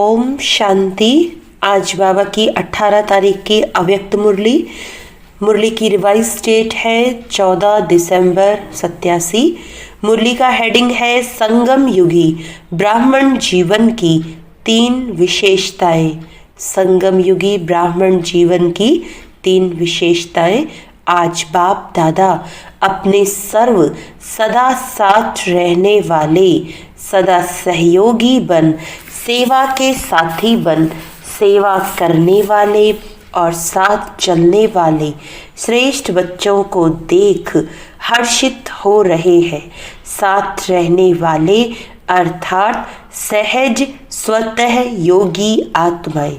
ओम शांति। आज बाबा की 18 तारीख की अव्यक्त मुरली की रिवाइज डेट है 14 दिसंबर 87। मुरली का हेडिंग है संगम युगी ब्राह्मण जीवन की 3 विशेषताएं। संगम युगी ब्राह्मण जीवन की 3 विशेषताएं आज बाप दादा अपने सदा साथ रहने वाले, सदा सहयोगी बन, सेवा के साथी बन, सेवा करने वाले और साथ चलने वाले श्रेष्ठ बच्चों को देख हर्षित हो रहे हैं। साथ रहने वाले अर्थात सहज स्वतः योगी आत्माएं,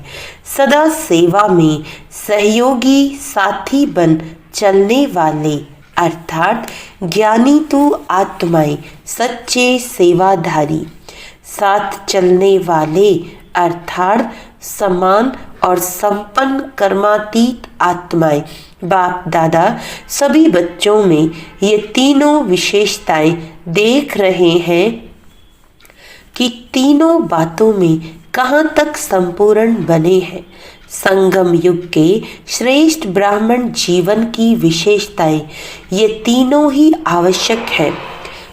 सदा सेवा में सहयोगी साथी बन चलने वाले अर्थात ज्ञानी तू आत्माएं, सच्चे सेवाधारी। साथ चलने वाले अर्थात समान और संपन्न कर्मातीत आत्माएं। बाप दादा सभी बच्चों में ये तीनों विशेषताएं देख रहे हैं कि तीनों बातों में कहाँ तक संपूर्ण बने हैं। संगम युग के श्रेष्ठ ब्राह्मण जीवन की विशेषताएं ये तीनों ही आवश्यक है।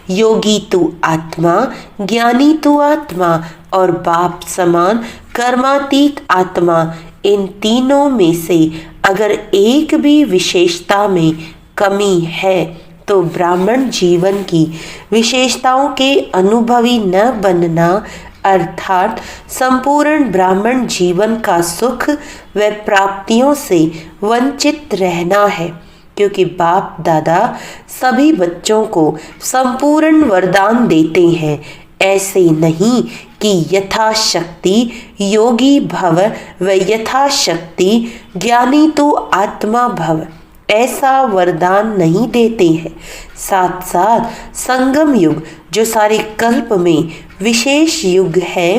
योगी तू आत्मा, ज्ञानी तू आत्मा और बाप समान कर्मातीत आत्मा, इन तीनों में से अगर एक भी विशेषता में कमी है तो ब्राह्मण जीवन की विशेषताओं के अनुभवी न बनना अर्थात संपूर्ण ब्राह्मण जीवन का सुख व प्राप्तियों से वंचित रहना है। क्योंकि बाप दादा सभी बच्चों को संपूर्ण वरदान देते हैं। ऐसे नहीं कि यथाशक्ति योगी भव व यथाशक्ति ज्ञानी तो आत्मा भव, ऐसा वरदान नहीं देते हैं। साथ साथ संगम युग जो सारे कल्प में विशेष युग है,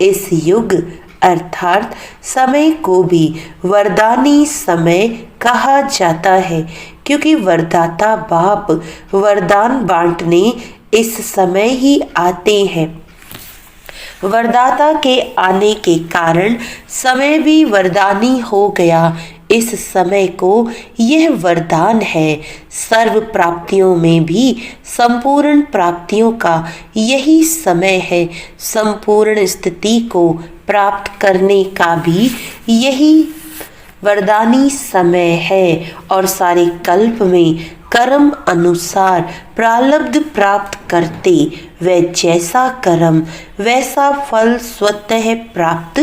इस युग अर्थात समय को भी वरदानी समय कहा जाता है। क्योंकि वरदाता बाप वरदान बांटने इस समय ही आते हैं। वरदाता के आने के कारण समय भी वरदानी हो गया। इस समय को यह वरदान है। सर्व प्राप्तियों में भी संपूर्ण प्राप्तियों का यही समय है। संपूर्ण स्थिति को प्राप्त करने का भी यही वरदानी समय है। और सारे कल्प में कर्म अनुसार प्रारब्ध प्राप्त करते व जैसा कर्म वैसा फल स्वतः प्राप्त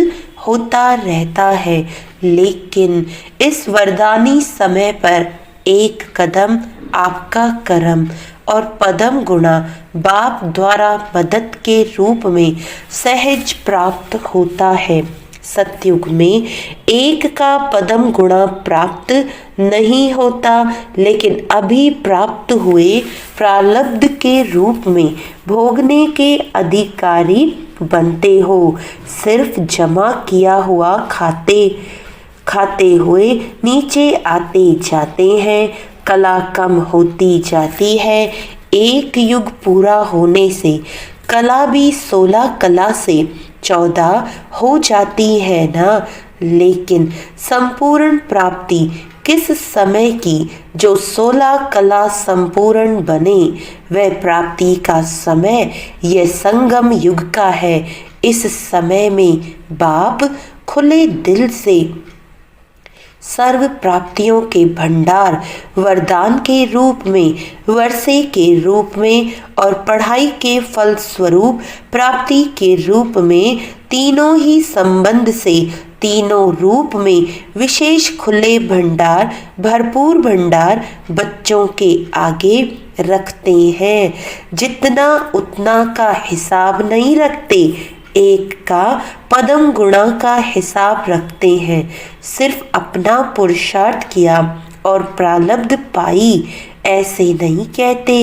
होता रहता है। लेकिन इस वरदानी समय पर एक कदम आपका कर्म और पदम गुणा बाप द्वारा मदद के रूप में सहज प्राप्त होता है। सतयुग में एक का पदम गुणा प्राप्त नहीं होता, लेकिन अभी प्राप्त हुए प्रारब्ध के रूप में भोगने के अधिकारी बनते हो। सिर्फ जमा किया हुआ खाते हुए नीचे आते जाते हैं। कला कम होती जाती है। एक युग पूरा होने से कला भी 16 कला से 14 हो जाती है ना। लेकिन संपूर्ण प्राप्ति किस समय की जो 16 कला संपूर्ण बने, वह प्राप्ति का समय यह संगम युग का है। इस समय में बाप खुले दिल से सर्व प्राप्तियों के भंडार वरदान के रूप में, वर्षे के रूप में और पढ़ाई के फल स्वरूप प्राप्ति के रूप में, तीनों ही संबंध से तीनों रूप में विशेष खुले भंडार, भरपूर भंडार बच्चों के आगे रखते हैं। जितना उतना का हिसाब नहीं रखते, एक का पदम गुणा का हिसाब रखते हैं। सिर्फ अपना पुरुषार्थ किया और प्रारब्ध पाई ऐसे नहीं कहते,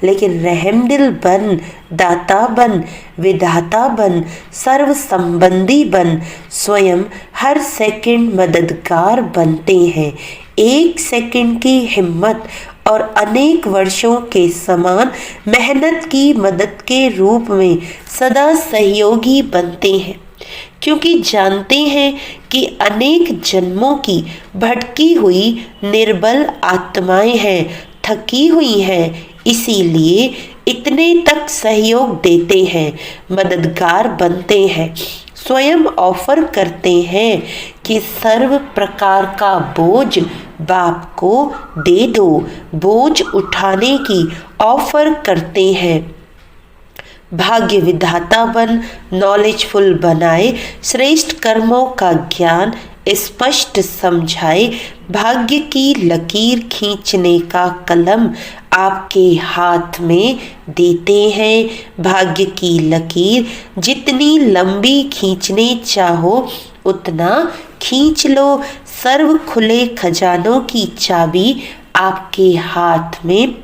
लेकिन रहमदिल बन, दाता बन, विधाता बन, सर्व संबंधी बन, स्वयं हर सेकंड मददगार बनते हैं। एक सेकंड की हिम्मत और अनेक वर्षों के समान मेहनत की मदद के रूप में सदा सहयोगी बनते हैं। क्योंकि जानते हैं कि अनेक जन्मों की भटकी हुई निर्बल आत्माएं हैं, थकी हुई हैं, इसीलिए इतने तक सहयोग देते हैं, मददगार बनते हैं, स्वयं ऑफर करते हैं कि सर्व प्रकार का बोझ बाप को दे दो, बोझ उठाने की ऑफर करते हैं। भाग्य विधाता बन, नॉलेजफुल बनाए, श्रेष्ठ कर्मों का ज्ञान स्पष्ट समझाए, भाग्य की लकीर खींचने का कलम आपके हाथ में देते हैं। भाग्य की लकीर जितनी लंबी खींचने चाहो उतना खींच लो, सर्व खुले खजानों की चाबी आपके हाथ में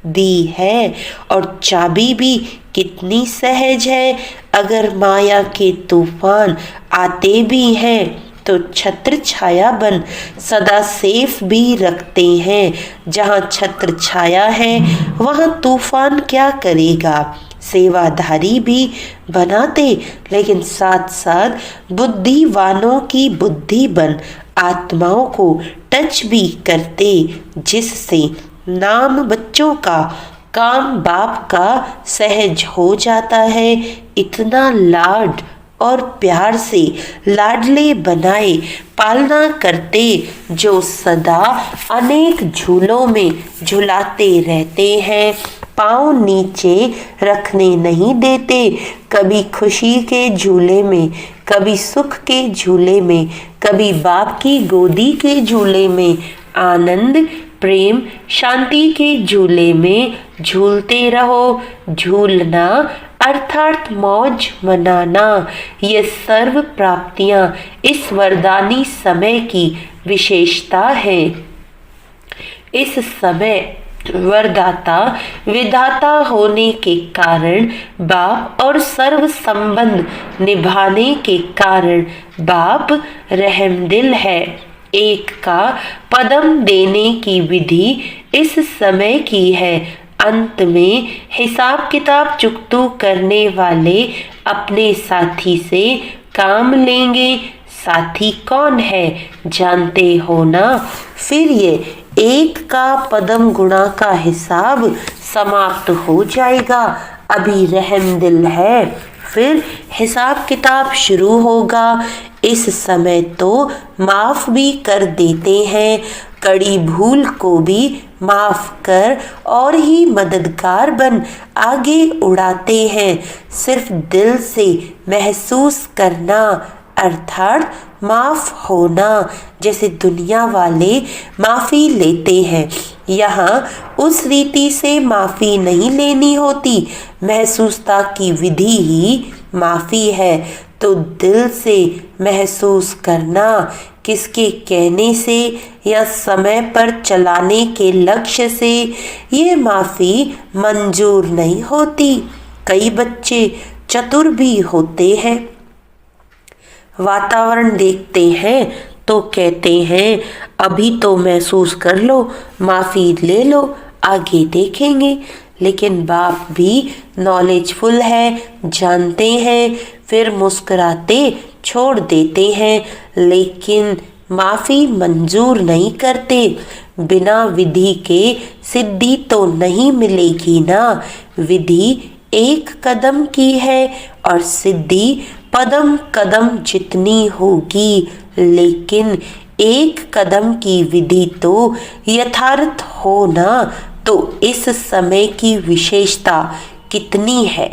दी है, और चाबी भी कितनी सहज है। अगर माया के तूफान आते भी हैं तो छत्र छाया बन सदा सेफ भी रखते हैं। जहाँ छत्र छाया है वहाँ तूफान क्या करेगा। सेवाधारी भी बनाते, लेकिन साथ साथ बुद्धिवानों की बुद्धि बन आत्माओं को टच भी करते, जिससे नाम बच्चों का, काम बाप का सहज हो जाता है। इतना लाड और प्यार से लाडले बनाए पालना करते, जो सदा अनेक झूलों में झुलाते रहते हैं, पाँव नीचे रखने नहीं देते। कभी खुशी के झूले में, कभी सुख के झूले में, कभी बाप की गोदी के झूले में, आनंद प्रेम शांति के झूले में झूलते रहो। झूलना अर्थात मौज मनाना, ये सर्व प्राप्तियां इस वरदानी समय की विशेषता है। इस समय वरदाता विधाता होने के कारण बाप और सर्व संबंध निभाने के कारण बाप रहमदिल है। एक का पदम देने की विधि इस समय की है। अंत में हिसाब किताब चुकतू करने वाले अपने साथी से काम लेंगे। साथी कौन है जानते हो ना। फिर ये एक का पदम गुणा का हिसाब समाप्त हो जाएगा। अभी रहमदिल है, फिर हिसाब किताब शुरू होगा। इस समय तो माफ भी कर देते हैं, कड़ी भूल को भी माफ कर और ही मददगार बन आगे उड़ाते हैं। सिर्फ दिल से महसूस करना अर्थात माफ होना, जैसे दुनिया वाले माफी लेते हैं, यहाँ उस रीति से माफी नहीं लेनी होती। महसूसता की विधि ही माफी है। तो दिल से महसूस करना, किसके कहने से या समय पर चलाने के लक्ष्य से, ये माफी मंजूर नहीं होती। कई बच्चे चतुर भी होते हैं, वातावरण देखते हैं तो कहते हैं अभी तो महसूस कर लो, माफी ले लो, आगे देखेंगे। लेकिन बाप भी नॉलेजफुल है, जानते हैं, फिर मुस्कुराते छोड़ देते हैं, लेकिन माफी मंजूर नहीं करते। बिना विधि के सिद्धि तो नहीं मिलेगी ना। विधि एक कदम की है और सिद्धि पदम कदम जितनी होगी, लेकिन एक कदम की विधि तो यथार्थ हो ना। तो इस समय की विशेषता कितनी है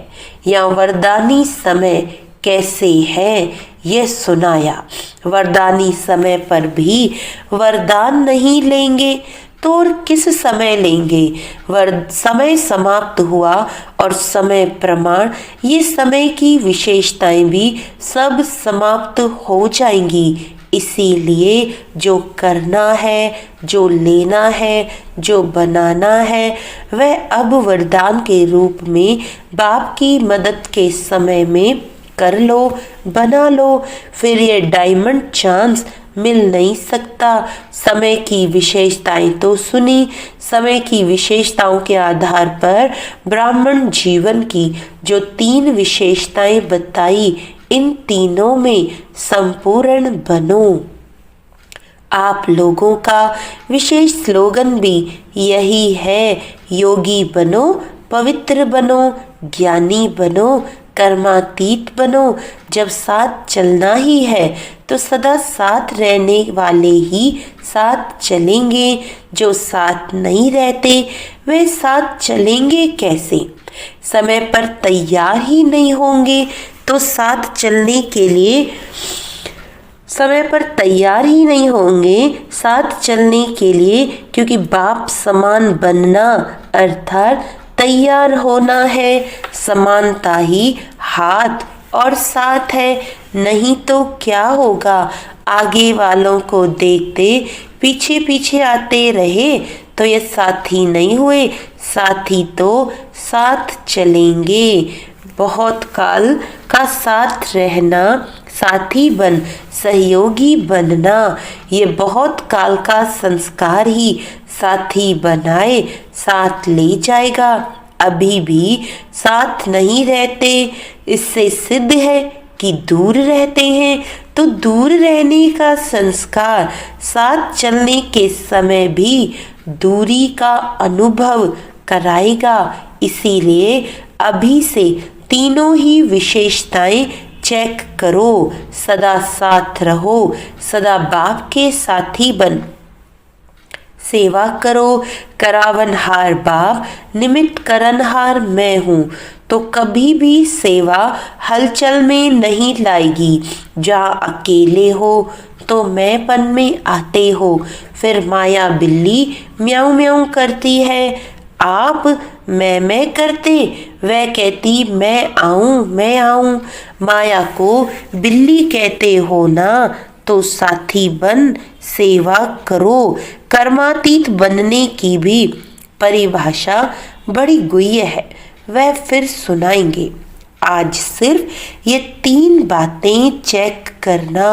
या वरदानी समय कैसे है, यह सुनाया। वरदानी समय पर भी वरदान नहीं लेंगे तो और किस समय लेंगे। समय समाप्त हुआ और समय प्रमाण, ये समय की विशेषताएं भी सब समाप्त हो जाएंगी। इसीलिए जो करना है, जो लेना है, जो बनाना है, वह अब वरदान के रूप में बाप की मदद के समय में कर लो, बना लो। फिर ये डायमंड चांस मिल नहीं सकता। समय की विशेषताएं तो सुनी, समय की विशेषताओं के आधार पर ब्राह्मण जीवन की जो 3 विशेषताएं बताई, इन तीनों में संपूर्ण बनो। आप लोगों का विशेष स्लोगन भी यही है, योगी बनो, पवित्र बनो, ज्ञानी बनो, कर्मातीत बनो। जब साथ चलना ही है तो सदा साथ रहने वाले ही साथ चलेंगे। जो साथ नहीं रहते वे साथ चलेंगे कैसे? समय पर तैयार ही नहीं होंगे तो साथ चलने के लिए क्योंकि बाप समान बनना अर्थात तैयार होना है। समानता ही हाथ और साथ है, नहीं तो क्या होगा? आगे वालों को देखते पीछे पीछे आते रहे तो ये साथी नहीं हुए, साथी तो साथ चलेंगे। बहुत काल का साथ रहना, साथी बन सहयोगी बनना, ये बहुत काल का संस्कार ही साथी बनाए साथ ले जाएगा। अभी भी साथ नहीं रहते, इससे सिद्ध है कि दूर रहते हैं। तो दूर रहने का संस्कार साथ चलने के समय भी दूरी का अनुभव कराएगा। इसीलिए अभी से तीनों ही विशेषताएं चेक करो। सदा साथ रहो, सदा बाप के साथी बन सेवा करो। करावनहार बाप, निमित्त करनहार मैं हूँ, तो कभी भी सेवा हलचल में नहीं लाएगी। जहाँ अकेले हो तो मैंपन में आते हो, फिर माया बिल्ली म्याऊं म्याऊं करती है। आप मैं करते, वह कहती मैं आऊं। माया को बिल्ली कहते हो ना, तो साथी बन सेवा करो। कर्मातीत बनने की भी परिभाषा बड़ी गुह्य है, वह फिर सुनाएंगे। आज सिर्फ ये 3 बातें चेक करना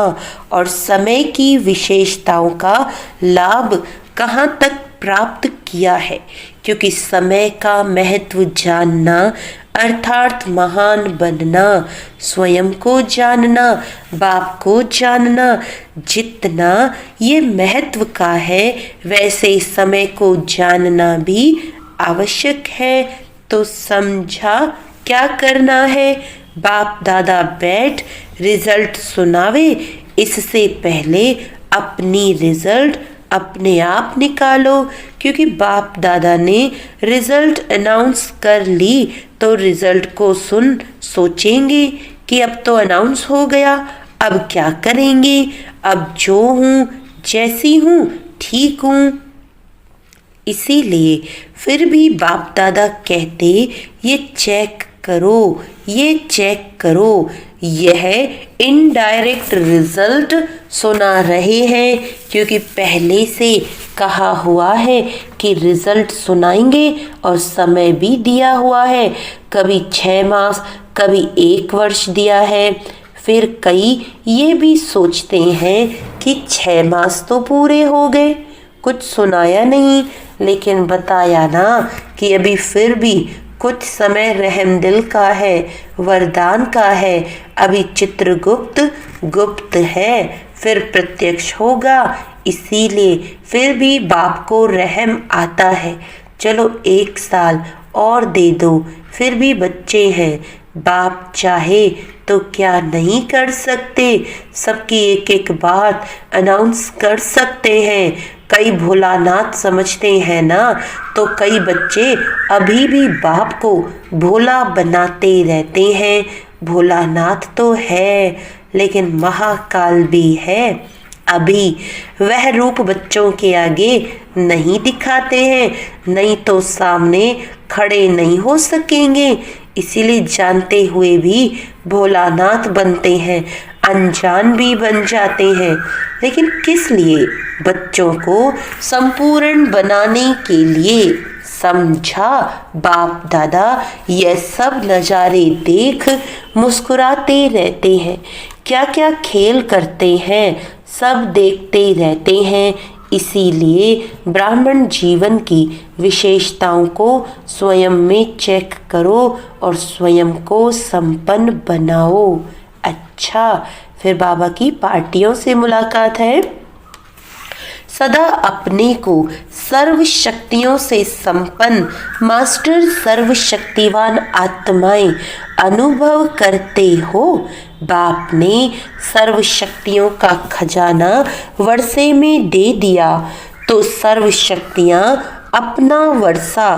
और समय की विशेषताओं का लाभ कहाँ तक प्राप्त किया है, क्योंकि समय का महत्व जानना अर्थात महान बनना, स्वयं को जानना, बाप को जानना। जितना ये महत्व का है वैसे समय को जानना भी आवश्यक है। तो समझा क्या करना है? बाप दादा बैठ रिजल्ट सुनावे, इससे पहले अपनी रिजल्ट अपने आप निकालो, क्योंकि बाप दादा ने रिजल्ट अनाउंस कर ली तो रिजल्ट को सुन सोचेंगे कि अब तो अनाउंस हो गया, अब क्या करेंगे? अब जो हूँ जैसी हूँ ठीक हूँ। इसीलिए फिर भी बाप दादा कहते ये चेक करो, ये चेक करो। यह इनडायरेक्ट रिजल्ट सुना रहे हैं, क्योंकि पहले से कहा हुआ है कि रिजल्ट सुनाएंगे और समय भी दिया हुआ है। कभी 6 मास, कभी 1 वर्ष दिया है। फिर कई ये भी सोचते हैं कि 6 मास तो पूरे हो गए, कुछ सुनाया नहीं, लेकिन बताया ना कि अभी फिर भी कुछ समय रहमदिल का है, वरदान का है। अभी चित्रगुप्त गुप्त है, फिर प्रत्यक्ष होगा। इसीलिए फिर भी बाप को रहम आता है। चलो 1 साल और दे दो, फिर भी बच्चे हैं। बाप चाहे तो क्या नहीं कर सकते? सबकी एक एक बात अनाउंस कर सकते हैं। कई भोलानाथ समझते हैं ना, तो कई बच्चे अभी भी बाप को भोला बनाते रहते हैं। भोलानाथ तो है, लेकिन महाकाल भी है। अभी वह रूप बच्चों के आगे नहीं दिखाते हैं, नहीं तो सामने खड़े नहीं हो सकेंगे। इसीलिए जानते हुए भी भोलानाथ बनते हैं, अनजान भी बन जाते हैं। लेकिन किस लिए? बच्चों को संपूर्ण बनाने के लिए। समझा? बाप दादा यह सब नज़ारे देख मुस्कुराते रहते हैं, क्या क्या खेल करते हैं सब देखते रहते हैं। इसीलिए ब्राह्मण जीवन की विशेषताओं को स्वयं में चेक करो और स्वयं को संपन्न बनाओ। अच्छा, फिर बाबा की पार्टियों से मुलाकात है। सदा अपने को सर्व शक्तियों से संपन्न मास्टर सर्वशक्तिवान आत्माएं अनुभव करते हो। बाप ने सर्व शक्तियों का खजाना वर्षे में दे दिया तो सर्व शक्तियां अपना वर्षा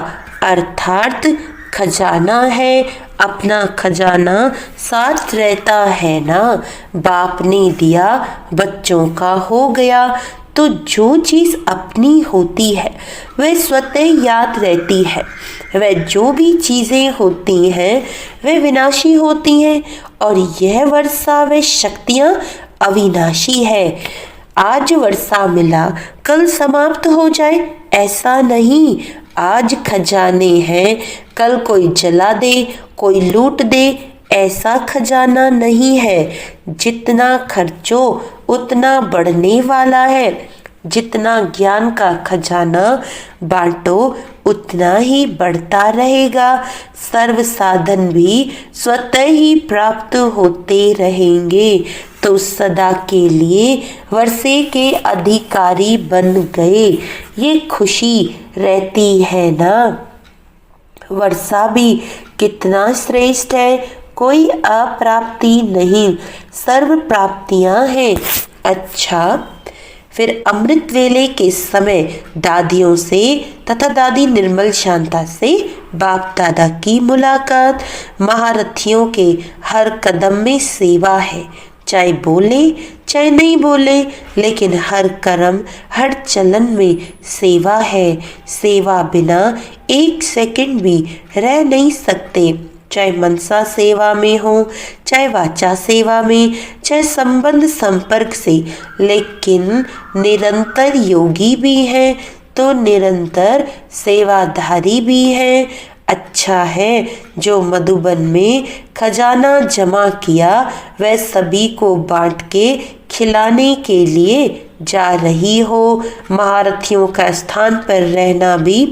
अर्थात खजाना है, अपना खजाना साथ रहता है ना। बाप ने दिया बच्चों का हो गया, तो जो चीज़ अपनी होती है वह स्वतः याद रहती है। वह जो भी चीज़ें होती हैं वह विनाशी होती हैं, और यह वर्षा व शक्तियाँ अविनाशी है। आज वर्षा मिला कल समाप्त हो जाए ऐसा नहीं। आज खजाने हैं, कल कोई जला दे कोई लूट दे ऐसा खजाना नहीं है। जितना खर्चो उतना बढ़ने वाला है, जितना ज्ञान का खजाना बांटो उतना ही बढ़ता रहेगा। सर्व साधन भी स्वतः ही प्राप्त होते रहेंगे। तो सदा के लिए वर्षे के अधिकारी बन गए, ये खुशी रहती है ना। वर्षा भी कितना श्रेष्ठ है, कोई अप्राप्ति नहीं, सर्व प्राप्तियां हैं। अच्छा, फिर अमृत वेले के समय दादियों से तथा दादी निर्मल शांता से बाप दादा की मुलाकात। महारथियों के हर कदम में सेवा है, चाहे बोले चाहे नहीं बोले, लेकिन हर कर्म हर चलन में सेवा है। सेवा बिना एक सेकंड भी रह नहीं सकते, चाहे मनसा सेवा में हो, चाहे वाचा सेवा में, चाहे संबंध संपर्क से। लेकिन निरंतर योगी भी हैं तो निरंतर सेवाधारी भी हैं। अच्छा है जो मधुबन में खजाना जमा किया वह सभी को बांट के खिलाने के लिए जा रही हो। महारथियों का स्थान पर रहना भी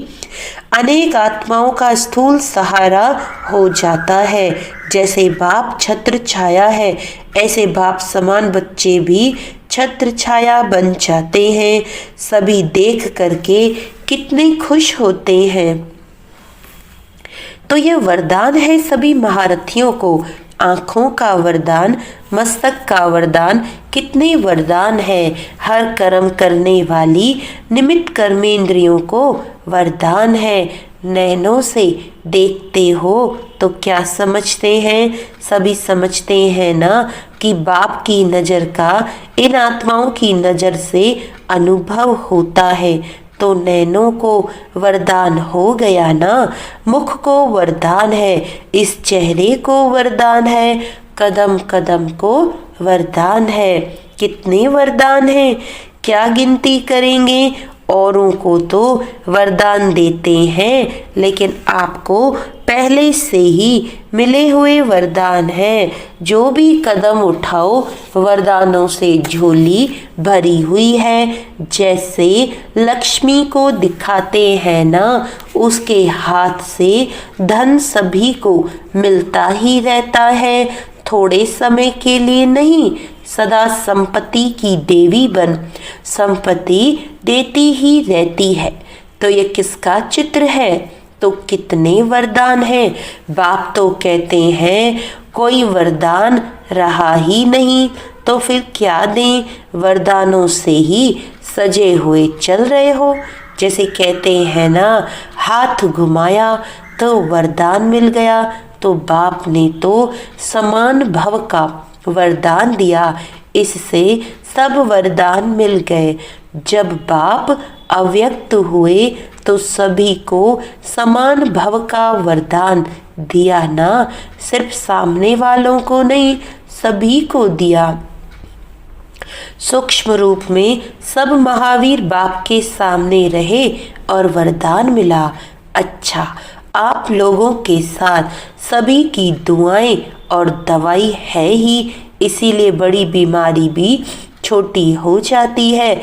अनेक आत्माओं का स्थूल सहारा हो जाता है। जैसे बाप छत्र छाया है, ऐसे बाप समान बच्चे भी छत्र छाया बन जाते हैं। सभी देख करके कितने खुश होते हैं। तो यह वरदान है सभी महारथियों को। आँखों का वरदान, मस्तक का वरदान, कितने वरदान है। हर कर्म करने वाली निमित्त कर्मेंद्रियों को वरदान है। नैनों से देखते हो तो क्या समझते हैं? सभी समझते हैं ना कि बाप की नज़र का इन आत्माओं की नज़र से अनुभव होता है। तो नैनों को वरदान हो गया ना, मुख को वरदान है, इस चेहरे को वरदान है, कदम कदम को वरदान है। कितने वरदान हैं, क्या गिनती करेंगे। औरों को तो वरदान देते हैं, लेकिन आपको पहले से ही मिले हुए वरदान हैं। जो भी कदम उठाओ वरदानों से झोली भरी हुई है। जैसे लक्ष्मी को दिखाते हैं ना, उसके हाथ से धन सभी को मिलता ही रहता है। थोड़े समय के लिए नहीं, सदा संपत्ति की देवी बन संपत्ति देती ही रहती है। तो ये किसका चित्र है? तो कितने वरदान हैं। बाप तो कहते हैं कोई वरदान रहा ही नहीं, तो फिर क्या दें। वरदानों से ही सजे हुए चल रहे हो। जैसे कहते हैं ना, हाथ घुमाया तो वरदान मिल गया। तो बाप ने तो समान भव का वरदान दिया, इससे सब वरदान मिल गए। जब बाप अव्यक्त हुए तो सभी को समान भव का वरदान दिया ना, सिर्फ सामने वालों को नहीं सभी को दिया। सूक्ष्म रूप में सब महावीर बाप के सामने रहे और वरदान मिला। अच्छा, आप लोगों के साथ सभी की दुआएं और दवाई है ही, इसीलिए बड़ी बीमारी भी छोटी हो जाती है।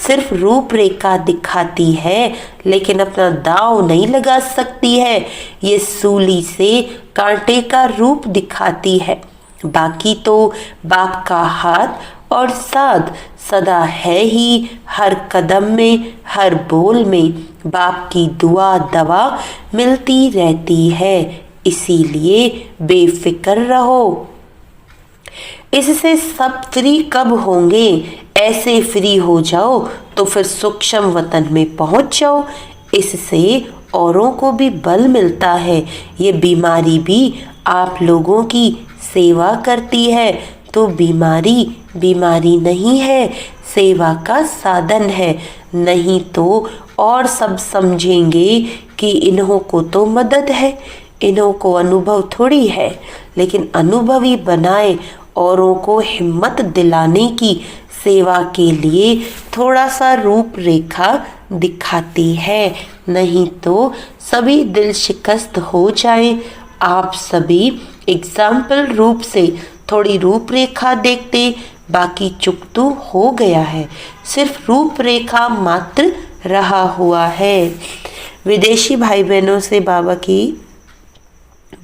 सिर्फ रूपरेखा दिखाती है, लेकिन अपना दांव नहीं लगा सकती है। ये सूली से कांटे का रूप दिखाती है, बाकी तो बाप का हाथ और साथ सदा है ही, हर कदम में हर बोल में बाप की दुआ दवा मिलती रहती है, इसीलिए बेफिक्र रहो। इससे सब फ्री कब होंगे, ऐसे फ्री हो जाओ तो फिर सूक्ष्म वतन में पहुंच जाओ, इससे औरों को भी बल मिलता है। ये बीमारी भी आप लोगों की सेवा करती है, तो बीमारी बीमारी नहीं है, सेवा का साधन है। नहीं तो और सब समझेंगे कि इन्हों को तो मदद है, इन्हों को अनुभव थोड़ी है, लेकिन अनुभवी बनाए औरों को हिम्मत दिलाने की सेवा के लिए थोड़ा सा रूपरेखा दिखाती है, नहीं तो सभी दिल शिकस्त हो जाए। आप सभी एग्जाम्पल रूप से थोड़ी रूपरेखा देखते, बाकी चुकतू हो गया है, सिर्फ रूपरेखा मात्र रहा हुआ है। विदेशी भाई बहनों से बाबा की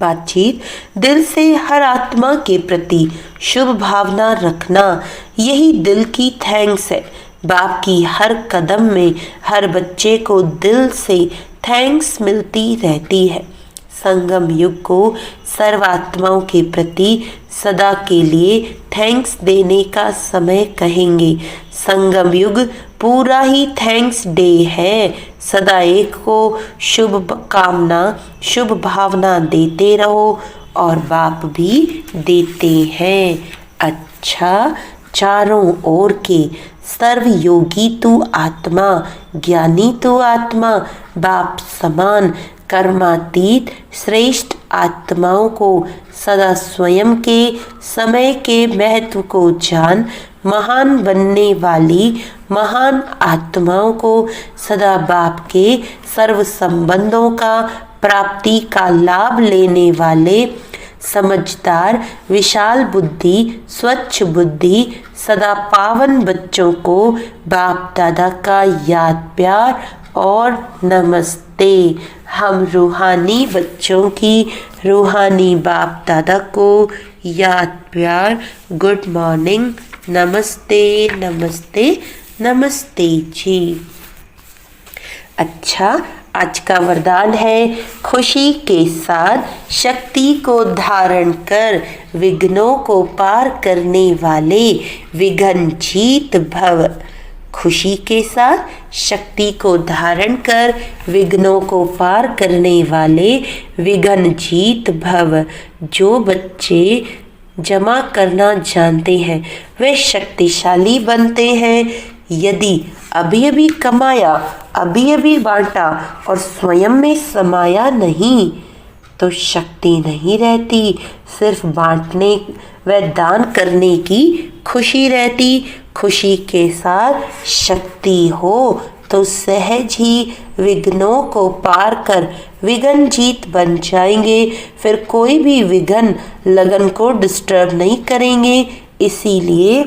बातचीत। दिल से हर आत्मा के प्रति शुभ भावना रखना, यही दिल की थैंक्स है। बाप की हर कदम में हर बच्चे को दिल से थैंक्स मिलती रहती है। संगम युग को सर्वात्माओं के प्रति सदा के लिए थैंक्स देने का समय कहेंगे। संगम युग पूरा ही थैंक्स डे है। सदा एक को शुभ कामना शुभ भावना देते रहो और बाप भी देते हैं। अच्छा, चारों ओर के सर्व योगी तू आत्मा, ज्ञानी तू आत्मा, बाप समान कर्मातीत श्रेष्ठ आत्माओं को सदा स्वयं के समय के महत्व को जान महान बनने वाली महान आत्माओं को सदा बाप के सर्व संबंधों का प्राप्ति का लाभ लेने वाले समझदार विशाल बुद्धि स्वच्छ बुद्धि सदा पावन बच्चों को बाप दादा का याद प्यार और नमस्ते। हम रूहानी बच्चों की रूहानी बाप दादा को याद प्यार गुड मॉर्निंग, नमस्ते नमस्ते नमस्ते जी। अच्छा, आज का वरदान है खुशी के साथ शक्ति को धारण कर विघ्नों को पार करने वाले विघ्न जीत भव। खुशी के साथ शक्ति को धारण कर विघ्नों को पार करने वाले विघ्न जीत भव। जो बच्चे जमा करना जानते हैं वे शक्तिशाली बनते हैं। यदि अभी अभी कमाया, अभी अभी बांटा और स्वयं में समाया नहीं तो शक्ति नहीं रहती। सिर्फ बांटने व दान करने की खुशी रहती। खुशी के साथ शक्ति हो तो सहज ही विघ्नों को पार कर विघ्न जीत बन जाएंगे। फिर कोई भी विघ्न लगन को डिस्टर्ब नहीं करेंगे। इसीलिए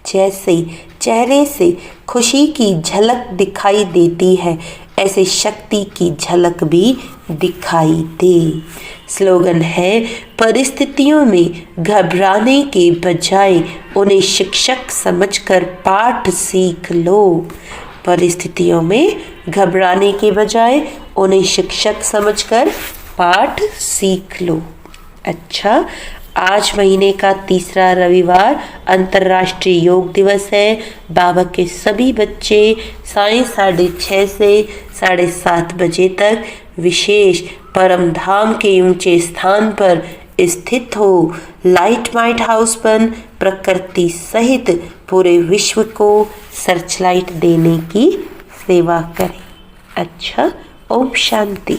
जैसे चेहरे से खुशी की झलक दिखाई देती है, ऐसे शक्ति की झलक भी दिखाई दे। स्लोगन है, परिस्थितियों में घबराने के बजाय उन्हें शिक्षक समझकर पाठ सीख लो। परिस्थितियों में घबराने के बजाय उन्हें शिक्षक समझकर पाठ सीख लो। अच्छा, आज महीने का तीसरा रविवार अंतर्राष्ट्रीय योग दिवस है। बाबा के सभी बच्चे साय 6:30 से 7:30 बजे तक विशेष परम धाम के ऊंचे स्थान पर स्थित हो लाइट माइट हाउस पर प्रकृति सहित पूरे विश्व को सर्चलाइट देने की सेवा करें। अच्छा, ओम शांति।